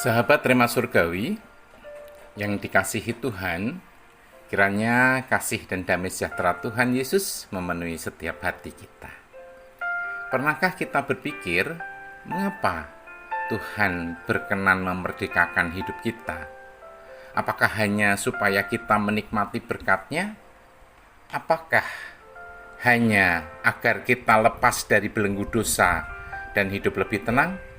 Sahabat Rema Surgawi yang dikasihi Tuhan, kiranya kasih dan damai sejahtera Tuhan Yesus memenuhi setiap hati kita. Pernahkah kita berpikir, mengapa Tuhan berkenan memerdekakan hidup kita? Apakah hanya supaya kita menikmati berkat-Nya? Apakah hanya agar kita lepas dari belenggu dosa dan hidup lebih tenang?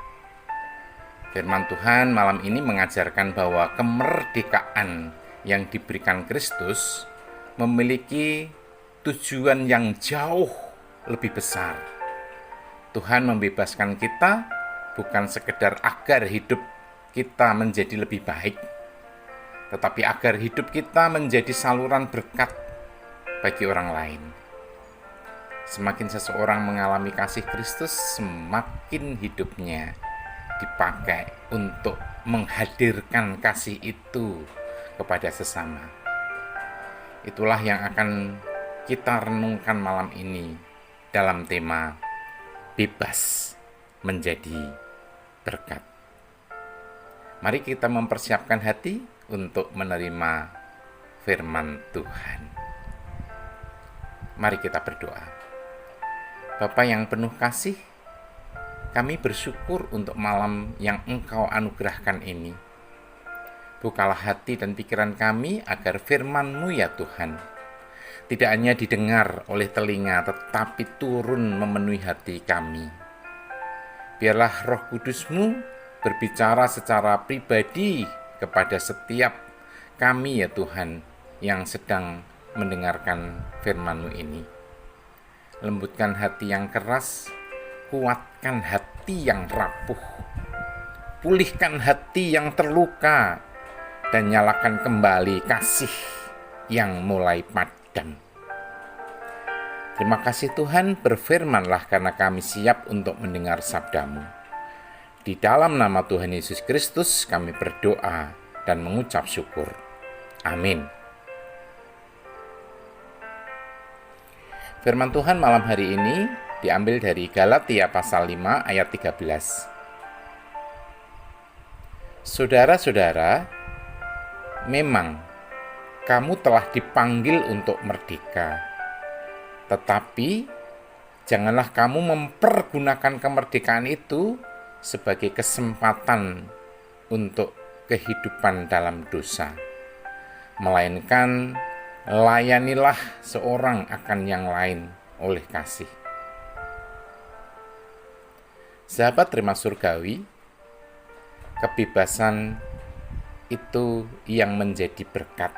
Firman Tuhan malam ini mengajarkan bahwa kemerdekaan yang diberikan Kristus memiliki tujuan yang jauh lebih besar. Tuhan membebaskan kita bukan sekedar agar hidup kita menjadi lebih baik, tetapi agar hidup kita menjadi saluran berkat bagi orang lain. Semakin seseorang mengalami kasih Kristus, semakin hidupnya dipakai untuk menghadirkan kasih itu kepada sesama. Itulah yang akan kita renungkan malam ini dalam tema bebas menjadi berkat. Mari kita mempersiapkan hati untuk menerima firman Tuhan. Mari kita berdoa. Bapa yang penuh kasih, kami bersyukur untuk malam yang Engkau anugerahkan ini. Bukalah hati dan pikiran kami agar firman-Mu ya Tuhan tidak hanya didengar oleh telinga, tetapi turun memenuhi hati kami. Biarlah Roh Kudus-Mu berbicara secara pribadi kepada setiap kami ya Tuhan yang sedang mendengarkan firman-Mu ini. Lembutkan hati yang keras, kuatkan hati yang rapuh, pulihkan hati yang terluka, dan nyalakan kembali kasih yang mulai padam. Terima kasih Tuhan, berfirmanlah karena kami siap untuk mendengar sabda-Mu. Di dalam nama Tuhan Yesus Kristus kami berdoa dan mengucap syukur. Amin. Firman Tuhan malam hari ini diambil dari Galatia pasal 5 ayat 13. Saudara-saudara, memang kamu telah dipanggil untuk merdeka. Tetapi janganlah kamu mempergunakan kemerdekaan itu sebagai kesempatan untuk kehidupan dalam dosa. Melainkan layanilah seorang akan yang lain oleh kasih. Sahabat Rema Surgawi, kebebasan itu yang menjadi berkat.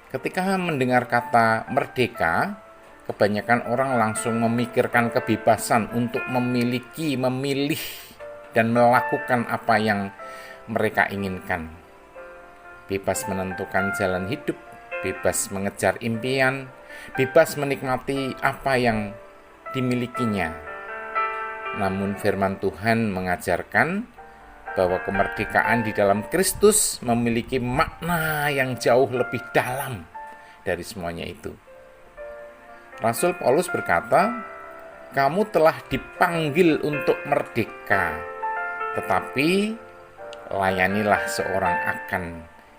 Ketika mendengar kata merdeka, kebanyakan orang langsung memikirkan kebebasan untuk memiliki, memilih, dan melakukan apa yang mereka inginkan. Bebas menentukan jalan hidup, bebas mengejar impian, bebas menikmati apa yang dimilikinya. Namun firman Tuhan mengajarkan bahwa kemerdekaan di dalam Kristus memiliki makna yang jauh lebih dalam dari semuanya itu. Rasul Paulus berkata, "Kamu telah dipanggil untuk merdeka, tetapi layanilah seorang akan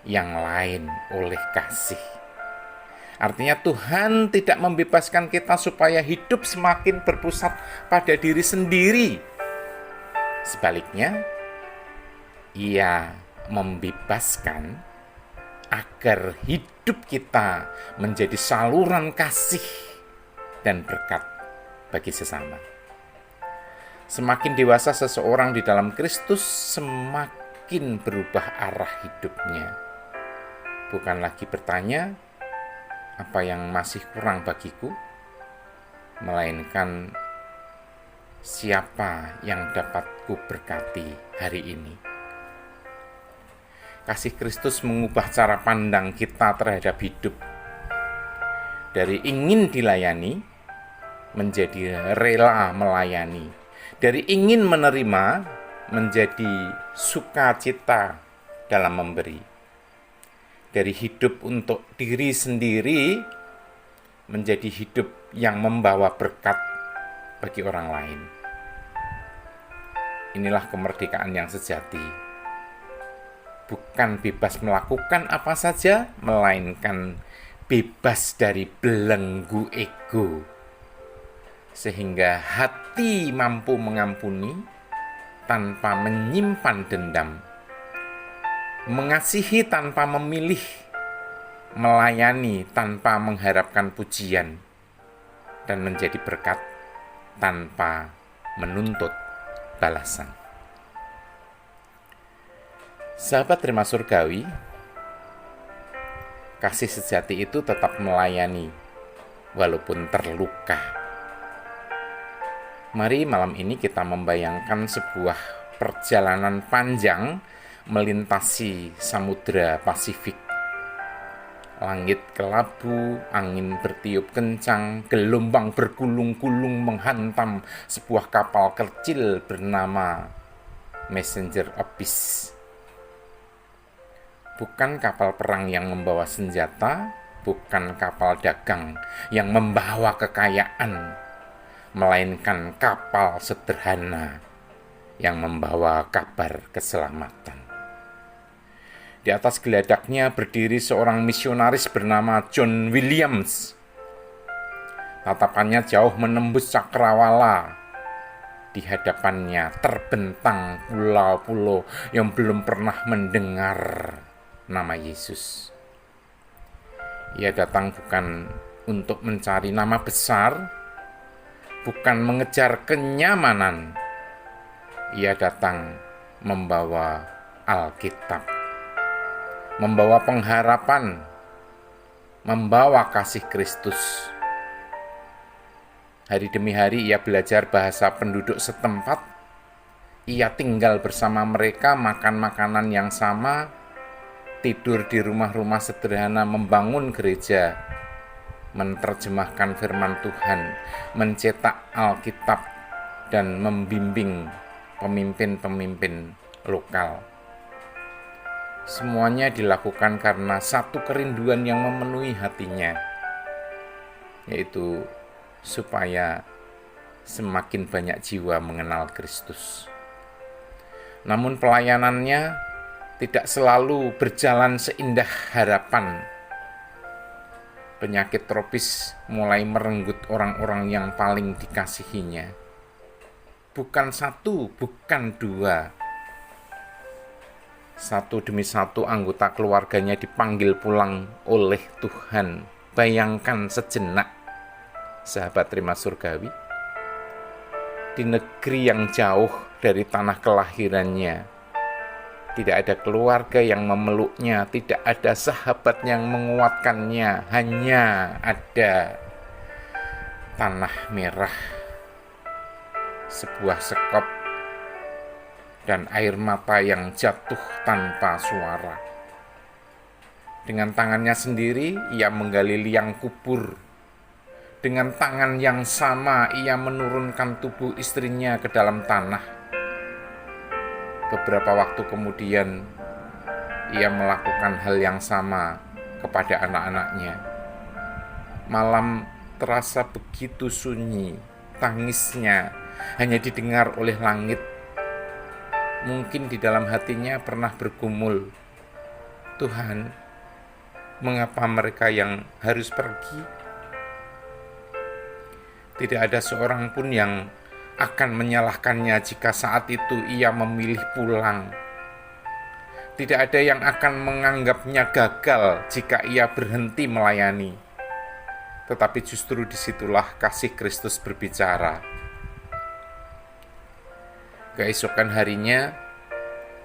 yang lain oleh kasih." Artinya Tuhan tidak membebaskan kita supaya hidup semakin berpusat pada diri sendiri. Sebaliknya, Ia membebaskan agar hidup kita menjadi saluran kasih dan berkat bagi sesama. Semakin dewasa seseorang di dalam Kristus, semakin berubah arah hidupnya. Bukan lagi bertanya, apa yang masih kurang bagiku? Melainkan, siapa yang dapat ku berkati hari ini? Kasih Kristus mengubah cara pandang kita terhadap hidup. Dari ingin dilayani, menjadi rela melayani. Dari ingin menerima, menjadi sukacita dalam memberi. Dari hidup untuk diri sendiri, menjadi hidup yang membawa berkat bagi orang lain. Inilah kemerdekaan yang sejati. Bukan bebas melakukan apa saja, melainkan bebas dari belenggu ego. Sehingga hati mampu mengampuni tanpa menyimpan dendam, mengasihi tanpa memilih, melayani tanpa mengharapkan pujian, dan menjadi berkat tanpa menuntut balasan. Sahabat terima surgawi, kasih sejati itu tetap melayani walaupun terluka. Mari malam ini kita membayangkan sebuah perjalanan panjang melintasi Samudra Pasifik. Langit kelabu, angin bertiup kencang, gelombang bergulung-gulung menghantam sebuah kapal kecil bernama Messenger of Peace. Bukan kapal perang yang membawa senjata, bukan kapal dagang yang membawa kekayaan, melainkan kapal sederhana yang membawa kabar keselamatan. Di atas geladaknya berdiri seorang misionaris bernama John Williams. Tatapannya jauh menembus cakrawala. Di hadapannya terbentang pulau-pulau yang belum pernah mendengar nama Yesus. Ia datang bukan untuk mencari nama besar, bukan mengejar kenyamanan. Ia datang membawa Alkitab, membawa pengharapan, membawa kasih Kristus. Hari demi hari ia belajar bahasa penduduk setempat. Ia tinggal bersama mereka, makan makanan yang sama, tidur di rumah-rumah sederhana, membangun gereja, menerjemahkan firman Tuhan, mencetak Alkitab, dan membimbing pemimpin-pemimpin lokal. Semuanya dilakukan karena satu kerinduan yang memenuhi hatinya, yaitu supaya semakin banyak jiwa mengenal Kristus. Namun pelayanannya tidak selalu berjalan seindah harapan. Penyakit tropis mulai merenggut orang-orang yang paling dikasihinya. Bukan satu, bukan dua. Satu demi satu anggota keluarganya dipanggil pulang oleh Tuhan. Bayangkan sejenak, sahabat terima surgawi, di negeri yang jauh dari tanah kelahirannya, tidak ada keluarga yang memeluknya, tidak ada sahabat yang menguatkannya, hanya ada tanah merah, sebuah sekop, dan air mata yang jatuh tanpa suara. Dengan tangannya sendiri, ia menggali liang kubur. Dengan tangan yang sama, ia menurunkan tubuh istrinya ke dalam tanah. Beberapa waktu kemudian, ia melakukan hal yang sama kepada anak-anaknya. Malam terasa begitu sunyi, tangisnya hanya didengar oleh langit. Mungkin di dalam hatinya pernah bergumul, Tuhan, mengapa mereka yang harus pergi? Tidak ada seorang pun yang akan menyalahkannya jika saat itu ia memilih pulang. Tidak ada yang akan menganggapnya gagal jika ia berhenti melayani. Tetapi justru disitulah kasih Kristus berbicara. Keesokan harinya,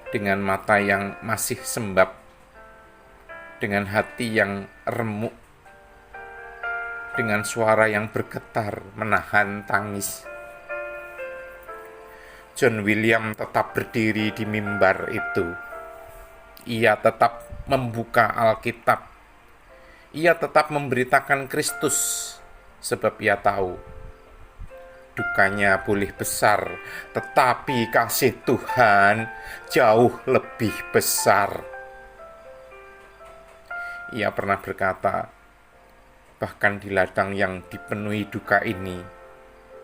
dengan mata yang masih sembab, dengan hati yang remuk, dengan suara yang bergetar menahan tangis, John William tetap berdiri di mimbar itu. Ia tetap membuka Alkitab. Ia tetap memberitakan Kristus, sebab ia tahu dukanya boleh besar, tetapi kasih Tuhan jauh lebih besar. Ia pernah berkata, bahkan di ladang yang dipenuhi duka ini,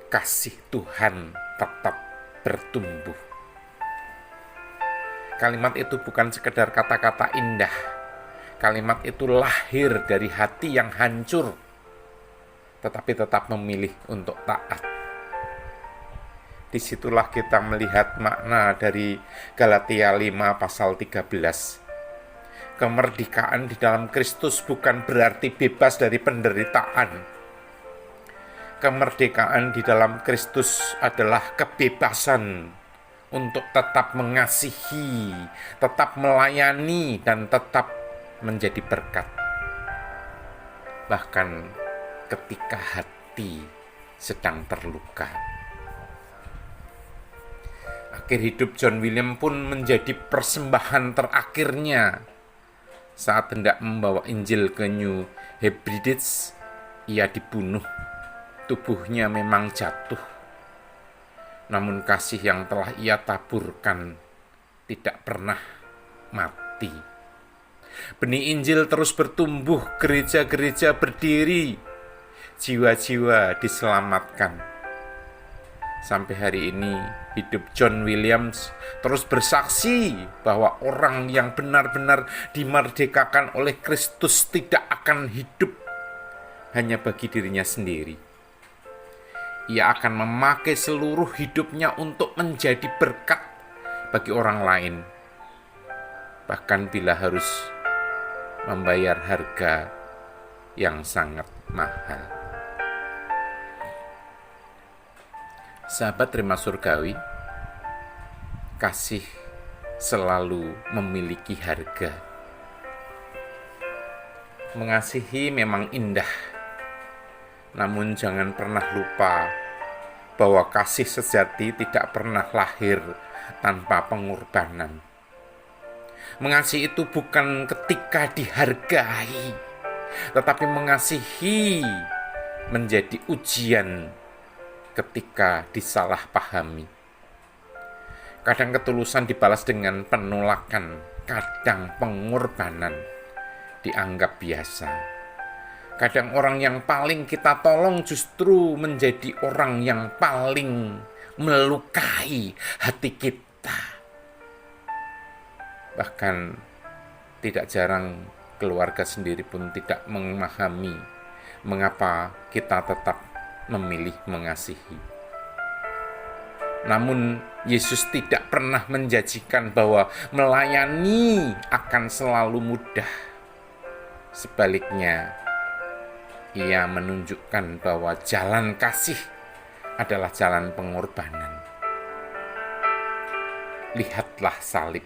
kasih Tuhan tetap bertumbuh. Kalimat itu bukan sekedar kata-kata indah. Kalimat itu lahir dari hati yang hancur, tetapi tetap memilih untuk taat. Disitulah kita melihat makna dari Galatia 5 pasal 13. Kemerdekaan di dalam Kristus bukan berarti bebas dari penderitaan. Kemerdekaan di dalam Kristus adalah kebebasan untuk tetap mengasihi, tetap melayani, dan tetap menjadi berkat. Bahkan ketika hati sedang terluka. Akhir hidup John William pun menjadi persembahan terakhirnya. Saat hendak membawa Injil ke New Hebrides, ia dibunuh. Tubuhnya memang jatuh. Namun kasih yang telah ia taburkan tidak pernah mati. Benih Injil terus bertumbuh, gereja-gereja berdiri, jiwa-jiwa diselamatkan. Sampai hari ini hidup John Williams terus bersaksi bahwa orang yang benar-benar dimerdekakan oleh Kristus tidak akan hidup hanya bagi dirinya sendiri. Ia akan memakai seluruh hidupnya untuk menjadi berkat bagi orang lain, bahkan bila harus membayar harga yang sangat mahal. Sahabat terima surgawi, kasih selalu memiliki harga. Mengasihi memang indah, namun jangan pernah lupa bahwa kasih sejati tidak pernah lahir tanpa pengorbanan. Mengasihi itu bukan ketika dihargai, tetapi mengasihi menjadi ujian ketika disalahpahami. Kadang ketulusan dibalas dengan penolakan, kadang pengorbanan dianggap biasa. Kadang orang yang paling kita tolong justru menjadi orang yang paling melukai hati kita. Bahkan tidak jarang keluarga sendiri pun tidak memahami mengapa kita tetap memilih mengasihi. Namun Yesus tidak pernah menjanjikan bahwa melayani akan selalu mudah. Sebaliknya, ia menunjukkan bahwa jalan kasih adalah jalan pengorbanan. Lihatlah salib.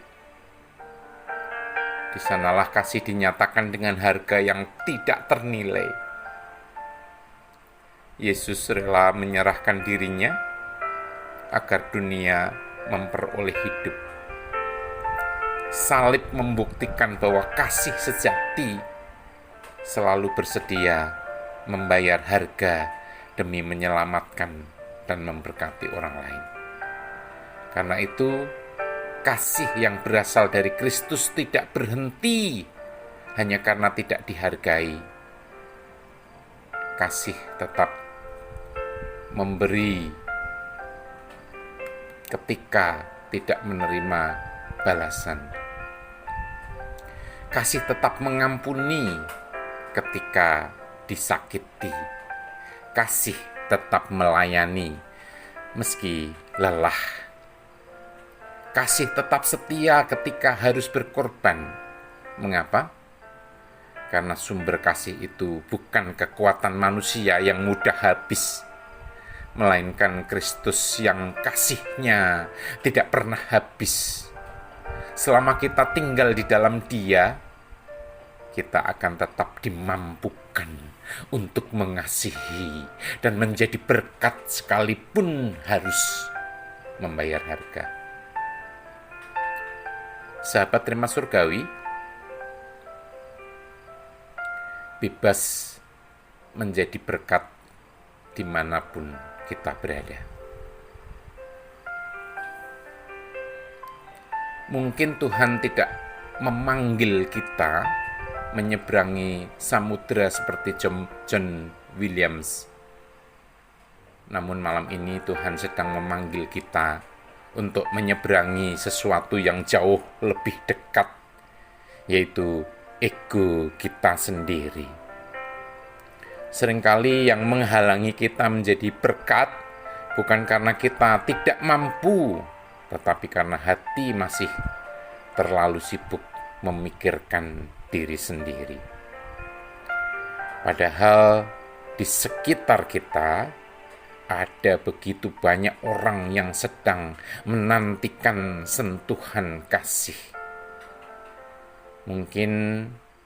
Di sanalah kasih dinyatakan dengan harga yang tidak ternilai. Yesus rela menyerahkan dirinya agar dunia memperoleh hidup. Salib membuktikan bahwa kasih sejati selalu bersedia membayar harga demi menyelamatkan dan memberkati orang lain. Karena itu, kasih yang berasal dari Kristus tidak berhenti hanya karena tidak dihargai. Kasih tetap memberi ketika tidak menerima balasan. Kasih tetap mengampuni ketika disakiti. Kasih tetap melayani meski lelah. Kasih tetap setia ketika harus berkorban. Mengapa? Karena sumber kasih itu bukan kekuatan manusia yang mudah habis, melainkan Kristus yang kasihnya tidak pernah habis. Selama kita tinggal di dalam Dia, kita akan tetap dimampukan untuk mengasihi dan menjadi berkat sekalipun harus membayar harga. Sahabat terima surgawi, bebas menjadi berkat dimanapun kita berada. Mungkin Tuhan tidak memanggil kita menyeberangi samudera seperti John Williams. Namun malam ini Tuhan sedang memanggil kita untuk menyeberangi sesuatu yang jauh lebih dekat, yaitu ego kita sendiri. Seringkali yang menghalangi kita menjadi berkat bukan karena kita tidak mampu, tetapi karena hati masih terlalu sibuk memikirkan diri sendiri. Padahal di sekitar kita ada begitu banyak orang yang sedang menantikan sentuhan kasih. Mungkin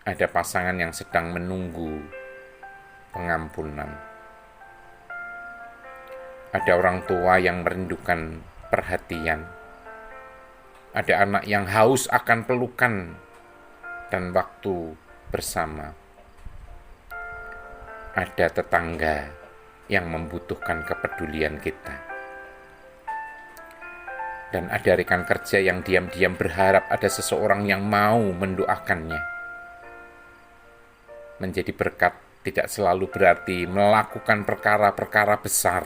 ada pasangan yang sedang menunggu pengampunan. Ada orang tua yang merindukan perhatian. Ada anak yang haus akan pelukan dan waktu bersama. Ada tetangga yang membutuhkan kepedulian kita. Dan ada rekan kerja yang diam-diam berharap ada seseorang yang mau mendoakannya. Menjadi berkat tidak selalu berarti melakukan perkara-perkara besar.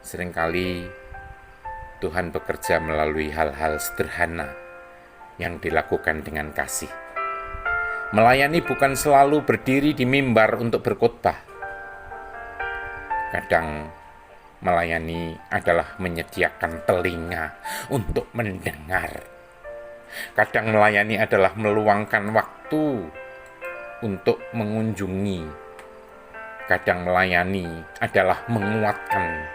Seringkali Tuhan bekerja melalui hal-hal sederhana yang dilakukan dengan kasih. Melayani bukan selalu berdiri di mimbar untuk berkhotbah. Kadang melayani adalah menyediakan telinga untuk mendengar. Kadang melayani adalah meluangkan waktu untuk mengunjungi. Kadang melayani adalah menguatkan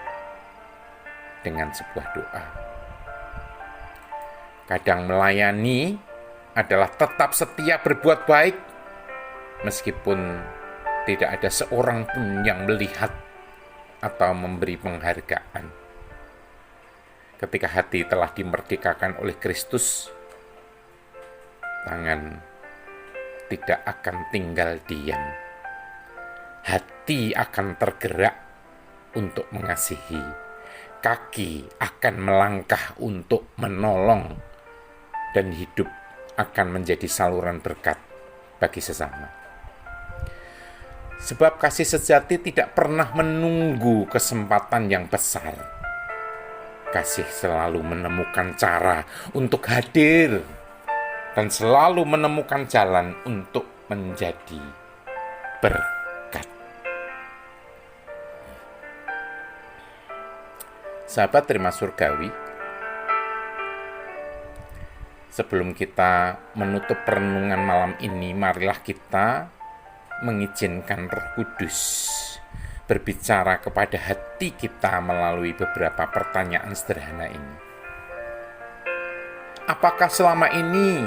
dengan sebuah doa. Kadang melayani adalah tetap setia berbuat baik meskipun tidak ada seorang pun yang melihat atau memberi penghargaan. Ketika hati telah dimerdekakan oleh Kristus, tangan tidak akan tinggal diam. Hati akan tergerak untuk mengasihi. Kaki akan melangkah untuk menolong, dan hidup akan menjadi saluran berkat bagi sesama. Sebab kasih sejati tidak pernah menunggu kesempatan yang besar. Kasih selalu menemukan cara untuk hadir dan selalu menemukan jalan untuk menjadi berkat. Sahabat Rema Surgawi, sebelum kita menutup perenungan malam ini, marilah kita mengizinkan Roh Kudus berbicara kepada hati kita melalui beberapa pertanyaan sederhana ini. Apakah selama ini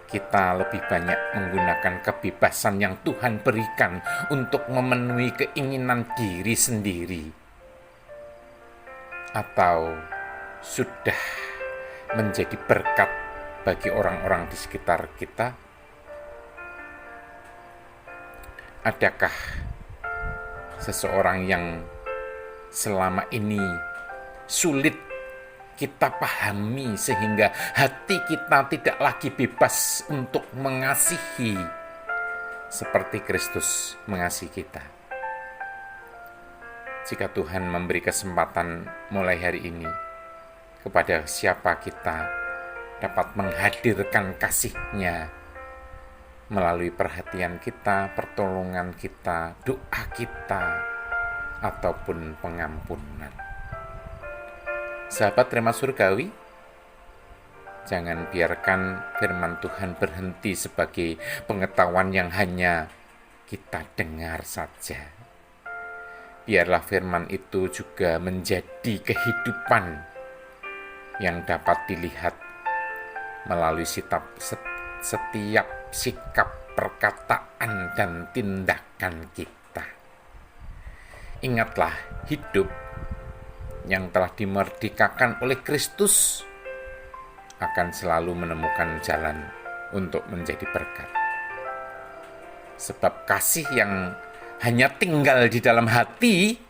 kita lebih banyak menggunakan kebebasan yang Tuhan berikan untuk memenuhi keinginan diri sendiri? Atau sudah menjadi berkat bagi orang-orang di sekitar kita? Adakah seseorang yang selama ini sulit kita pahami sehingga hati kita tidak lagi bebas untuk mengasihi seperti Kristus mengasihi kita? Jika Tuhan memberi kesempatan mulai hari ini, kepada siapa kita dapat menghadirkan kasih-Nya melalui perhatian kita, pertolongan kita, doa kita, ataupun pengampunan. Sahabat Rema Surgawi, jangan biarkan firman Tuhan berhenti sebagai pengetahuan yang hanya kita dengar saja. Biarlah firman itu juga menjadi kehidupan yang dapat dilihat melalui setiap sikap, perkataan, dan tindakan kita. Ingatlah, hidup yang telah dimerdekakan oleh Kristus akan selalu menemukan jalan untuk menjadi berkat. Sebab kasih yang hanya tinggal di dalam hati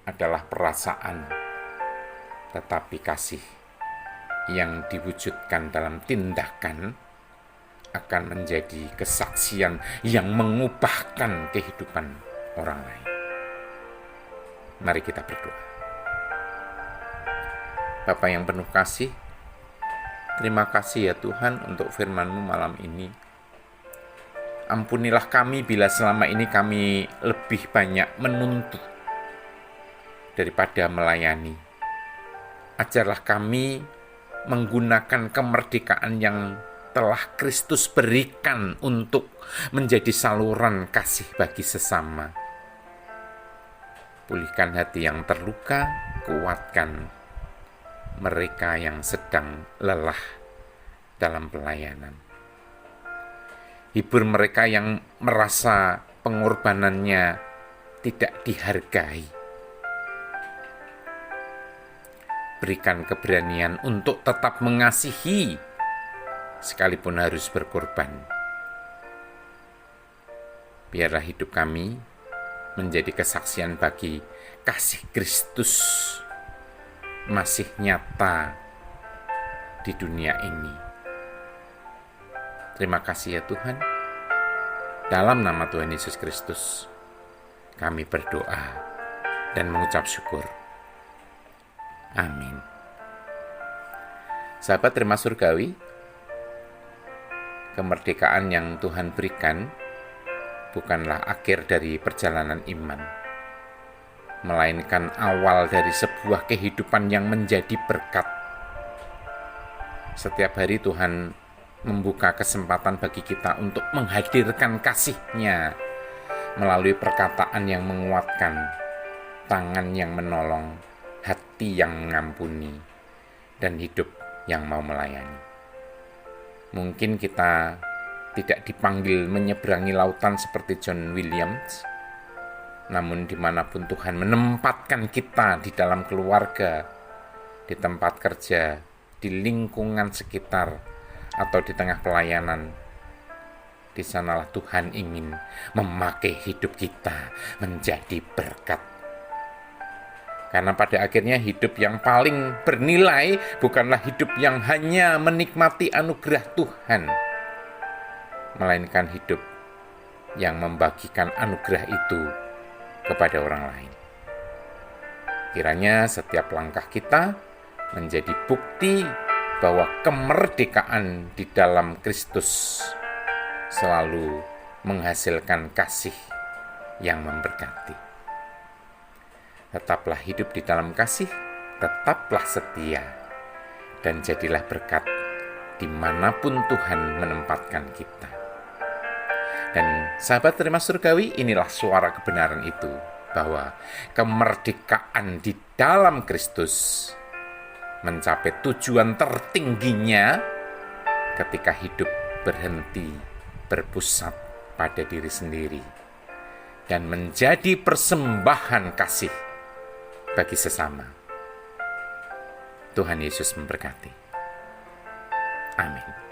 adalah perasaan, tetapi kasih yang diwujudkan dalam tindakan akan menjadi kesaksian yang mengubahkan kehidupan orang lain. Mari kita berdoa. Bapa yang penuh kasih, terima kasih ya Tuhan untuk firman-Mu malam ini. Ampunilah kami bila selama ini kami lebih banyak menuntut daripada melayani. Ajarlah kami menggunakan kemerdekaan yang telah Kristus berikan untuk menjadi saluran kasih bagi sesama. Pulihkan hati yang terluka, kuatkan mereka yang sedang lelah dalam pelayanan. Hibur mereka yang merasa pengorbanannya tidak dihargai. Berikan keberanian untuk tetap mengasihi sekalipun harus berkorban. Biarlah hidup kami menjadi kesaksian bagi kasih Kristus masih nyata di dunia ini. Terima kasih ya Tuhan. Dalam nama Tuhan Yesus Kristus, kami berdoa dan mengucap syukur. Amin. Sahabat Rema Surgawi, kemerdekaan yang Tuhan berikan bukanlah akhir dari perjalanan iman, melainkan awal dari sebuah kehidupan yang menjadi berkat. Setiap hari Tuhan membuka kesempatan bagi kita untuk menghadirkan kasih-Nya melalui perkataan yang menguatkan, tangan yang menolong, hati yang mengampuni, dan hidup yang mau melayani. Mungkin kita tidak dipanggil menyeberangi lautan seperti John Williams, namun dimanapun Tuhan menempatkan kita di dalam keluarga, di tempat kerja, di lingkungan sekitar, atau di tengah pelayanan, di sanalah Tuhan ingin memakai hidup kita menjadi berkat. Karena pada akhirnya hidup yang paling bernilai bukanlah hidup yang hanya menikmati anugerah Tuhan, melainkan hidup yang membagikan anugerah itu kepada orang lain. Kiranya setiap langkah kita menjadi bukti bahwa kemerdekaan di dalam Kristus selalu menghasilkan kasih yang memberkati. Tetaplah hidup di dalam kasih, tetaplah setia, dan jadilah berkat dimanapun Tuhan menempatkan kita. Dan sahabat Rema Surgawi, inilah suara kebenaran itu, bahwa kemerdekaan di dalam Kristus mencapai tujuan tertingginya ketika hidup berhenti berpusat pada diri sendiri dan menjadi persembahan kasih bagi sesama. Tuhan Yesus memberkati. Amin.